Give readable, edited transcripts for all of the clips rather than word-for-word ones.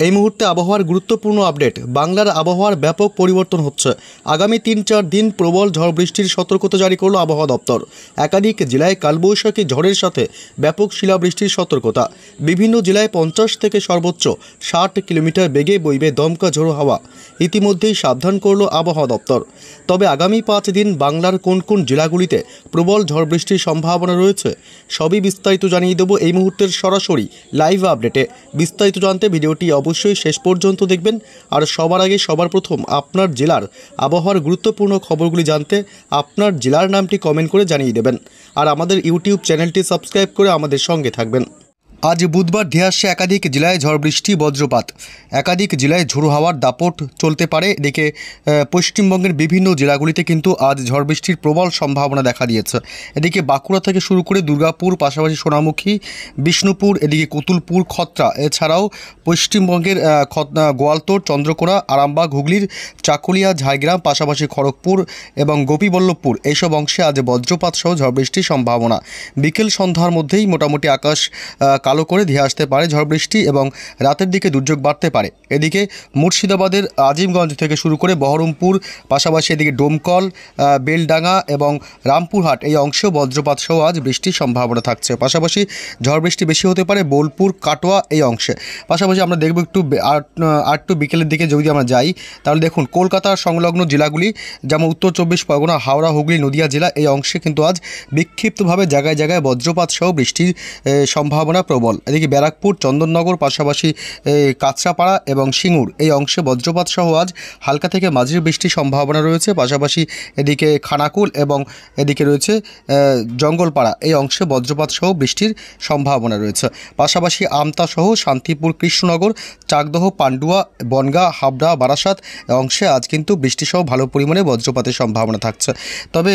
এই মুহূর্তে আবহাওয়ার গুরুত্বপূর্ণ আপডেট। বাংলার আবহাওয়ার ব্যাপক পরিবর্তন হচ্ছে। আগামী ৩-৪ দিন প্রবল ঝড় বৃষ্টির সতর্কতা জারি করল আবহাওয়া দপ্তর। একাধিক জেলায় কালবৈশাখী ঝড়ের সাথে ব্যাপক শিলাবৃষ্টির সতর্কতা। বিভিন্ন জেলায় 50 থেকে সর্বোচ্চ 60 কিলোমিটার বেগে বইবে দমকা ঝোড়ো হাওয়া। ইতিমধ্যেই সাবধান করল আবহাওয়া দপ্তর। তবে আগামী 5 দিন বাংলার কোন কোন জেলাগুলিতে প্রবল ঝড় বৃষ্টির সম্ভাবনা রয়েছে সবই বিস্তারিত জানিয়ে দেব এই মুহূর্তের সরাসরি লাইভ আপডেটে। বিস্তারিত জানতে ভিডিওটি অবশ্যই শেষ পর্যন্ত দেখবেন। আর সবার আগে সবার প্রথম আপনার জেলার আবহাওয়ার গুরুত্বপূর্ণ খবরগুলি জানতে আপনার জেলার নামটি কমেন্ট করে জানিয়ে দেবেন। আর আমাদের ইউটিউব চ্যানেলটি সাবস্ক্রাইব করে আমাদের সঙ্গে থাকবেন। আজ বুধবার ধেয়ে আসছে একাধিক জেলায় ঝড় বৃষ্টি বজ্রপাত। একাধিক জেলায় ঝোড়ো হাওয়ার দাপট চলতে পারে। এদিকে পশ্চিমবঙ্গের বিভিন্ন জেলাগুলিতে কিন্তু আজ ঝড় বৃষ্টির প্রবল সম্ভাবনা দেখা দিয়েছে। এদিকে বাঁকুড়া থেকে শুরু করে দুর্গাপুর, পাশাপাশি সোনামুখী, বিষ্ণুপুর, এদিকে কতুলপুর, খত্রা, এছাড়াও পশ্চিমবঙ্গের গোয়ালতোড়, চন্দ্রকোনা, আরামবাগ, হুগলির চাকুলিয়া, ঝাড়গ্রাম, পাশাপাশি খড়গপুর এবং গোপীবল্লভপুর এইসব অংশে আজ বজ্রপাত সহ ঝড় বৃষ্টির সম্ভাবনা। বিকেল সন্ধ্যার মধ্যেই মোটামুটি আকাশ কালো করে ধেয়ে আসতে পারে ঝড় বৃষ্টি এবং রাতের দিকে দুর্যোগ বাড়তে পারে। এদিকে মুর্শিদাবাদের আজিমগঞ্জ থেকে শুরু করে বহরমপুর, পাশাপাশি এদিকে ডোমকল, বেলডাঙ্গা এবং রামপুরহাট এই অংশেও বজ্রপাত সহ আজ বৃষ্টির সম্ভাবনা থাকছে। পাশাপাশি ঝড় বৃষ্টি বেশি হতে পারে বোলপুর, কাটোয়া এই অংশে। পাশাপাশি আমরা দেখব একটু বিকেলের দিকে যদি আমরা যাই তাহলে দেখুন কলকাতার সংলগ্ন জেলাগুলি যেমন উত্তর 24 পরগনা, হাওড়া, হুগলি, নদিয়া জেলা এই অংশে কিন্তু আজ বিক্ষিপ্তভাবে জায়গায় জায়গায় বজ্রপাত সহ বৃষ্টির সম্ভাবনা প্রবল। এদিকে ব্যারাকপুর, চন্দননগর, পাশাপাশি কাঁচরাপাড়া এবং সিঙ্গুর এই অংশে বজ্রপাত সহ আজ হালকা থেকে মাঝারি বৃষ্টির সম্ভাবনা রয়েছে। পাশাপাশি এদিকে খানাকুল এবং এদিকে রয়েছে জঙ্গলপাড়া এই অংশে বজ্রপাত সহ বৃষ্টির সম্ভাবনা রয়েছে। পাশাপাশি আমতা সহ শান্তিপুর, কৃষ্ণনগর, চাকদহ, পান্ডুয়া, বনগাঁ, হাবড়া, বারাসাত অংশে আজ কিন্তু বৃষ্টি সহ ভালো পরিমাণে বজ্রপাতের সম্ভাবনা থাকছে। তবে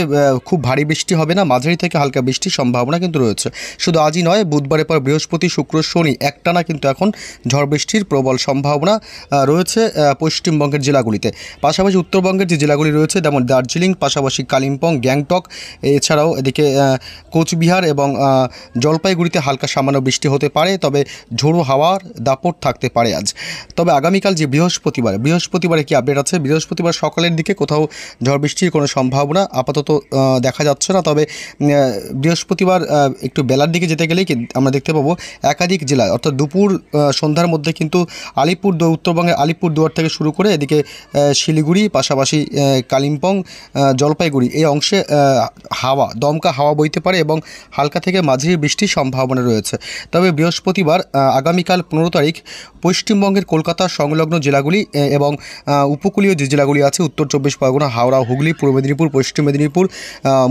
খুব ভারী বৃষ্টি হবে না, মাঝারি থেকে হালকা বৃষ্টির সম্ভাবনা কিন্তু রয়েছে। শুধু আজই নয়, বুধবারের পর বৃহস্পতি, শুক্র, শনি একটানা কিন্তু এখন ঝড় বৃষ্টির প্রবল সম্ভাবনা রয়েছে পশ্চিমবঙ্গের জেলাগুলিতে। পাশাপাশি উত্তরবঙ্গের যে জেলাগুলি রয়েছে যেমন দার্জিলিং, পাশাপাশি কালিম্পং, গ্যাংটক, এছাড়াও এদিকে কোচবিহার এবং জলপাইগুড়িতে হালকা সামান্য বৃষ্টি হতে পারে। তবে ঝোড়ো হাওয়ার দাপট থাকতে পারে আজ। তবে আগামীকাল যে বৃহস্পতিবারে কি আপডেট আছে? বৃহস্পতিবার সকালের দিকে কোথাও ঝড় বৃষ্টির কোনো সম্ভাবনা আপাতত দেখা যাচ্ছে না। তবে বৃহস্পতিবার একটু বেলার দিকে যেতে গেলেই আমরা দেখতে পাবো একাধিক জেলায়, অর্থাৎ দুপুর সন্ধ্যার মধ্যে কিন্তু উত্তরবঙ্গের আলিপুরদুয়ার থেকে শুরু করে এদিকে শিলিগুড়ি, পাশাপাশি কালিম্পং, জলপাইগুড়ি এই অংশে দমকা হাওয়া বইতে পারে এবং হালকা থেকে মাঝারি বৃষ্টির সম্ভাবনা রয়েছে। তবে বৃহস্পতিবার আগামীকাল 15 তারিখ পশ্চিমবঙ্গের কলকাতার সংলগ্ন জেলাগুলি এবং উপকূলীয় যে জেলাগুলি আছে উত্তর 24 পরগনা, হাওড়া, হুগলি, পূর্ব মেদিনীপুর, পশ্চিম মেদিনীপুর,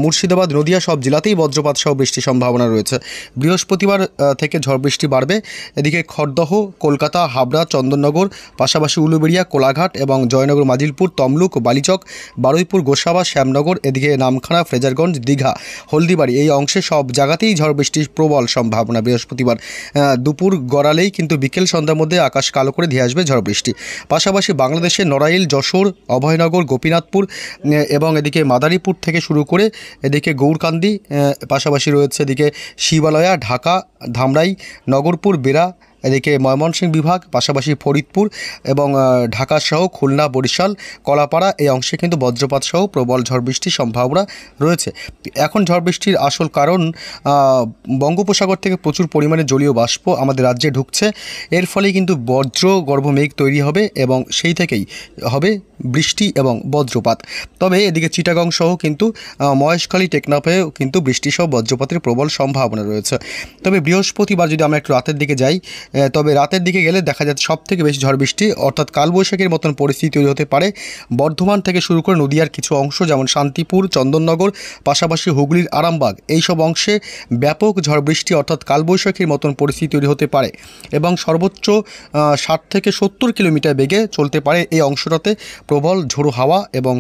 মুর্শিদাবাদ, নদিয়া সব জেলাতেই বজ্রপাত সহ বৃষ্টির সম্ভাবনা রয়েছে। বৃহস্পতিবার থেকে ঝড় বৃষ্টি বাড়বে। এদিকে খড়দহ, কলকাতা, হাবড়া, চন্দননগর, পাশাপাশি উলুবেড়িয়া, কোলাঘাট এবং জয়নগর, মাজিলপুর, তমলুক, বালিচক, বারুইপুর, গোসাবা, শ্যামনগর, এদিকে নামখানা, ফ্রেজারগঞ্জ, দীঘা, হলদিবাড়ি এই অংশে সব জায়গাতেই ঝড় বৃষ্টির প্রবল সম্ভাবনা। বৃহস্পতিবার দুপুর গড়ালেই কিন্তু বিকেল সন্ধ্যার মধ্যে আকাশ কালো করে ধেয়ে আসবে ঝড় বৃষ্টি। পাশাপাশি বাংলাদেশের নড়াইল, যশোর, অভয়নগর, গোপীনাথপুর এবং এদিকে মাদারীপুর থেকে শুরু করে এদিকে গৌরকান্দি, পাশাপাশি রয়েছে এদিকে শিবালয়া, ঢাকা, ধামরাই, নগরপুর, বেড়া, এদিকে ময়মনসিংহ বিভাগ, পাশাপাশি ফরিদপুর এবং ঢাকা সহ খুলনা, বরিশাল, কলাপাড়া এই অংশে কিন্তু বজ্রপাত সহ প্রবল ঝড় বৃষ্টির সম্ভাবনা রয়েছে। এখন ঝড় বৃষ্টির আসল কারণ বঙ্গোপসাগর থেকে প্রচুর পরিমাণে জলীয় বাষ্প আমাদের রাজ্যে ঢুকছে। এর ফলে কিন্তু বজ্রগর্ভ মেঘ তৈরি হবে এবং সেই থেকেই হবে বৃষ্টি এবং বজ্রপাত। তবে এদিকে চিটাগং সহ কিন্তু মহেশখালী, টেকনাফেও কিন্তু বৃষ্টি সহ বজ্রপাতের প্রবল সম্ভাবনা রয়েছে। তবে বৃহস্পতিবার যদি আমরা একটু রাতের দিকে যাই, তবে রাতের দিকে গেলে দেখা যাচ্ছে সবথেকে বেশি ঝড় বৃষ্টি অর্থাৎ কালবৈশাখীর মতন পরিস্থিতি তৈরি হতে পারে বর্ধমান থেকে শুরু করে নদিয়ার কিছু অংশ যেমন শান্তিপুর, চন্দননগর, পাশাপাশি হুগলির আরামবাগ এইসব অংশে ব্যাপক ঝড় বৃষ্টি অর্থাৎ কালবৈশাখীর মতন পরিস্থিতি তৈরি হতে পারে এবং সর্বোচ্চ 60 থেকে 70 কিলোমিটার বেগে চলতে পারে এই অংশটাতে প্রবল ঝোড়ো হাওয়া এবং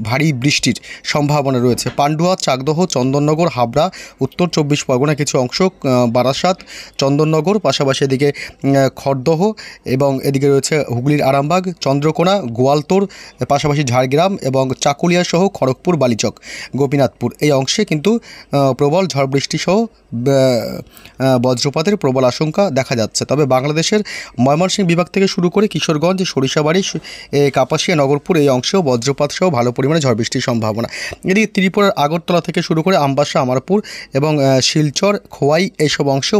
ভারী বৃষ্টির সম্ভাবনা রয়েছে। পান্ডুয়া, চাকদহ, চন্দননগর, হাবড়া, উত্তর 24 পরগনা কিছু অংশ, বারাসাত, চন্দননগর, পাশাপাশি পাশাপাশি এদিকে খড়দহ এবং এদিকে রয়েছে হুগলির আরামবাগ, চন্দ্রকোনা, গোয়ালতোড়, পাশাপাশি ঝাড়গ্রাম এবং চাকুলিয়া সহ খড়গপুর, বালিচক, গোপীনাথপুর এই অংশে কিন্তু প্রবল ঝড় বৃষ্টি সহ বজ্রপাতের প্রবল আশঙ্কা দেখা যাচ্ছে। তবে বাংলাদেশের ময়মনসিংহ বিভাগ থেকে শুরু করে কিশোরগঞ্জ, সরিষাবাড়ি, কাপাসিয়া, নগরপুর এই অংশেও বজ্রপাত সহ ভালো পরিমাণে ঝড় বৃষ্টির সম্ভাবনা। এদিকে ত্রিপুরার আগরতলা থেকে শুরু করে আমবাসা, আমারপুর এবং শিলচর, খোয়াই এইসব অংশেও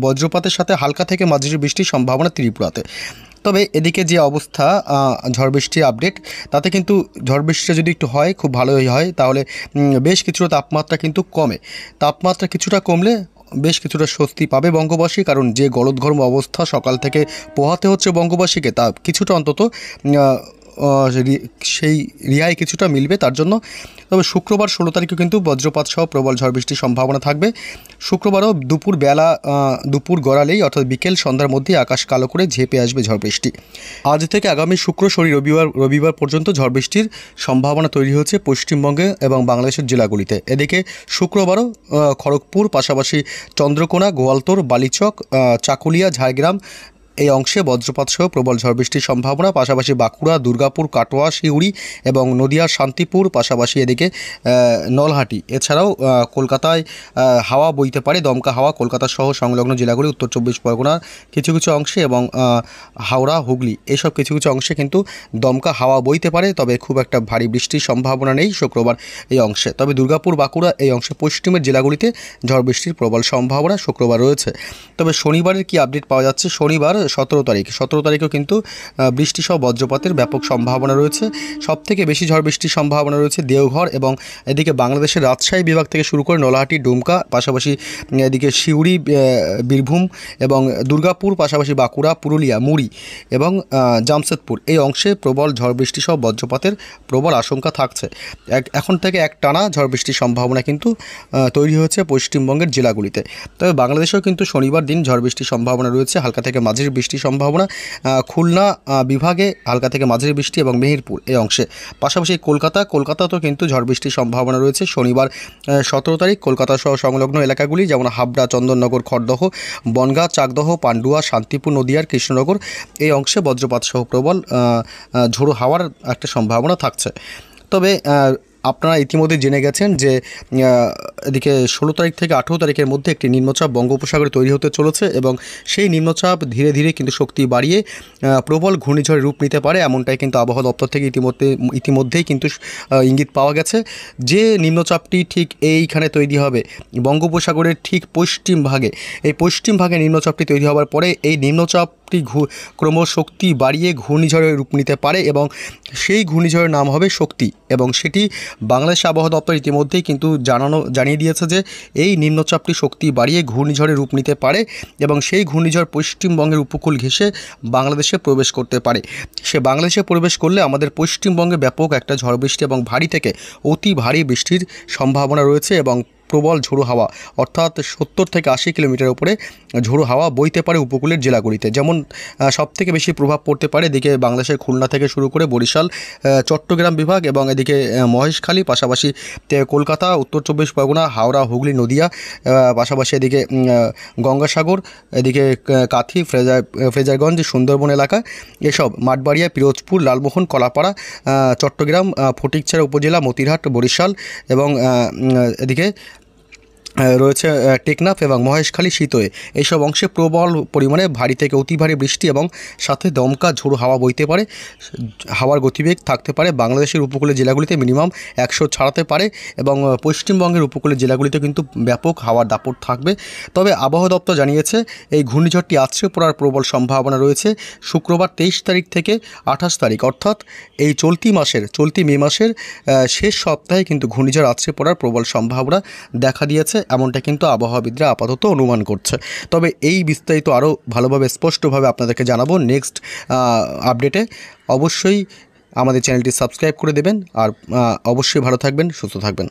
বজ্রপাতের সাথে হালকা থেকে মাঝারি বৃষ্টির সম্ভাবনা ত্রিপুরাতে। তবে এদিকে যে অবস্থা ঝড় বৃষ্টির আপডেট, তাতে কিন্তু ঝড় বৃষ্টিটা যদি একটু হয় খুব ভালোই হয়, তাহলে বেশ কিছুটা তাপমাত্রা কিন্তু কমে। তাপমাত্রা কিছুটা কমলে বেশ কিছুটা স্বস্তি পাবে বঙ্গবাসী, কারণ যে গলদঘর্ম অবস্থা সকাল থেকে পোহাতে হচ্ছে বঙ্গবাসীকে, তা কিছুটা অন্তত সেই রিহাই কিছুটা মিলবে তার জন্য। তবে শুক্রবার 16 তারিখে কিন্তু বজ্রপাত সহ প্রবল ঝড় বৃষ্টির সম্ভাবনা থাকবে। শুক্রবারও দুপুর গড়ালেই অর্থাৎ বিকেল সন্ধ্যার মধ্যে আকাশ কালো করে ঝেঁপে আসবে ঝড় বৃষ্টি। আজ থেকে আগামী শুক্র, শনি, রবিবার পর্যন্ত ঝড় বৃষ্টির সম্ভাবনা তৈরি হচ্ছে পশ্চিমবঙ্গে এবং বাংলাদেশের জেলাগুলিতে। এদিকে শুক্রবারও খড়গপুর, পাশাপাশি চন্দ্রকোনা, গোয়ালতোড়, বালিচক, চাকুলিয়া, ঝাড়গ্রাম এই অংশে বজ্রপাত সহ প্রবল ঝড় বৃষ্টির সম্ভাবনা। পাশাপাশি বাঁকুড়া, দুর্গাপুর, কাটোয়া, সিউড়ি এবং নদিয়ার শান্তিপুর, পাশাপাশি এদিকে নলহাটি, এছাড়াও কলকাতায় হাওয়া বইতে পারে, দমকা হাওয়া কলকাতা সহ সংলগ্ন জেলাগুলি, উত্তর 24 পরগনার কিছু কিছু অংশে এবং হাওড়া, হুগলি এইসব কিছু কিছু অংশে কিন্তু দমকা হাওয়া বইতে পারে। তবে খুব একটা ভারী বৃষ্টির সম্ভাবনা নেই শুক্রবার এই অংশে। তবে দুর্গাপুর, বাঁকুড়া এই অংশে পশ্চিমের জেলাগুলিতে ঝড় বৃষ্টির প্রবল সম্ভাবনা শুক্রবার রয়েছে। তবে শনিবারের কি আপডেট পাওয়া যাচ্ছে? শনিবার 17 তারিখেও কিন্তু বৃষ্টি সহ বজ্রপাতের ব্যাপক সম্ভাবনা রয়েছে। সবথেকে বেশি ঝড় বৃষ্টির সম্ভাবনা রয়েছে দেওঘর এবং এদিকে বাংলাদেশের রাজশাহী বিভাগ থেকে শুরু করে নলহাটি, ডুমকা, পাশাপাশি এদিকে সিউড়ি, বীরভূম এবং দুর্গাপুর, পাশাপাশি বাঁকুড়া, পুরুলিয়া, মুড়ি এবং জামশেদপুর এই অংশে প্রবল ঝড় বৃষ্টি সহ বজ্রপাতের প্রবল আশঙ্কা থাকছে। এখন থেকে একটানা ঝড় বৃষ্টির সম্ভাবনা কিন্তু তৈরি হয়েছে পশ্চিমবঙ্গের জেলাগুলিতে। তবে বাংলাদেশেও কিন্তু শনিবার দিন ঝড় বৃষ্টির সম্ভাবনা রয়েছে, হালকা থেকে মাঝারি বৃষ্টির সম্ভাবনা। খুলনা বিভাগে হালকা থেকে মাঝারি বৃষ্টি এবং মেহেরপুর এই অংশে। পাশাপাশি কলকাতাতেও কিন্তু ঝড় বৃষ্টির সম্ভাবনা রয়েছে শনিবার 17 তারিখ। কলকাতা সহ সংলগ্ন এলাকাগুলি যেমন হাবড়া, চন্দননগর, খড়দহ, বনগাঁ, চাকদহ, পান্ডুয়া, শান্তিপুর, নদিয়ার, কৃষ্ণনগর এই অংশে বজ্রপাত সহ প্রবল ঝোড়ো হাওয়ার একটা সম্ভাবনা থাকছে। তবে আপনারা ইতিমধ্যে জেনে গেছেন যে এদিকে 16 তারিখ থেকে 18 তারিখের মধ্যে একটি নিম্নচাপ বঙ্গোপসাগরে তৈরি হতে চলেছে এবং সেই নিম্নচাপ ধীরে ধীরে কিন্তু শক্তি বাড়িয়ে প্রবল ঘূর্ণিঝড়ের রূপ নিতে পারে, এমনটাই কিন্তু আবহাওয়া দপ্তর থেকে ইতিমধ্যেই কিন্তু ইঙ্গিত পাওয়া গেছে। যে নিম্নচাপটি ঠিক এইখানে তৈরি হবে বঙ্গোপসাগরের ঠিক পশ্চিম ভাগে, এই পশ্চিম ভাগে নিম্নচাপটি তৈরি হওয়ার পরে এই নিম্নচাপটি ক্রমশ শক্তি বাড়িয়ে ঘূর্ণিঝড়ের রূপ নিতে পারে এবং সেই ঘূর্ণিঝড়ের নাম হবে শক্তি। এবং সেটি বাংলাদেশ আবহাওয়া দপ্তর ইতিমধ্যেই কিন্তু জানিয়ে দিয়েছে যে এই নিম্নচাপটি শক্তি বাড়িয়ে ঘূর্ণিঝড়ের রূপ নিতে পারে এবং সেই ঘূর্ণিঝড় পশ্চিমবঙ্গের উপকূল ঘেঁষে বাংলাদেশে প্রবেশ করতে পারে। সে বাংলাদেশে প্রবেশ করলে আমাদের পশ্চিমবঙ্গে ব্যাপক একটা ঝড় বৃষ্টি এবং ভারী থেকে অতি ভারী বৃষ্টির সম্ভাবনা রয়েছে এবং প্রবল ঝোড়ো হাওয়া অর্থাৎ 70 থেকে 80 কিলোমিটার উপরে ঝোড়ো হাওয়া বইতে পারে উপকূলের জেলাগুলিতে। যেমন সবথেকে বেশি প্রভাব পড়তে পারে এদিকে বাংলাদেশের খুলনা থেকে শুরু করে বরিশাল, চট্টগ্রাম বিভাগ এবং এদিকে মহেশখালী, পাশাপাশি কলকাতা, উত্তর 24 পরগনা, হাওড়া, হুগলি, নদিয়া, পাশাপাশি এদিকে গঙ্গাসাগর, এদিকে কাথি, ফ্রেজারগঞ্জ, সুন্দরবন এলাকা, এসব মাঠবাড়িয়া, পিরোজপুর, লালমোহন, কলাপাড়া, চট্টগ্রাম, ফটিকছড়া উপজেলা, মতিরহাট, বরিশাল এবং এদিকে রয়েছে টেকনাফ এবং মহেশখালী, শীতয়ে এইসব অংশে প্রবল পরিমাণে ভারী থেকে অতি ভারী বৃষ্টি এবং সাথে দমকা ঝোড়ো হাওয়া বইতে পারে। হাওয়ার গতিবেগ থাকতে পারে বাংলাদেশের উপকূলের জেলাগুলিতে মিনিমাম 100 ছাড়াতে পারে এবং পশ্চিমবঙ্গের উপকূলের জেলাগুলিতে কিন্তু ব্যাপক হাওয়ার দাপট থাকবে। তবে আবহাওয়া দপ্তর জানিয়েছে এই ঘূর্ণিঝড়টি আছড়ে পড়ার প্রবল সম্ভাবনা রয়েছে শুক্রবার 23 তারিখ থেকে 28 তারিখ, অর্থাৎ এই চলতি মে মাসের শেষ সপ্তাহে কিন্তু ঘূর্ণিঝড় আছড়ে পড়ার প্রবল সম্ভাবনা দেখা দিয়েছে, এমনটা কিন্তু আবহাওয়াবিদরা আপাতত অনুমান করছে। তবে এই বিস্তারিত আরও ভালোভাবে স্পষ্টভাবে আপনাদেরকে জানাবো নেক্সট আপডেটে। অবশ্যই আমাদের চ্যানেলটি সাবস্ক্রাইব করে দেবেন আর অবশ্যই ভালো থাকবেন, সুস্থ থাকবেন।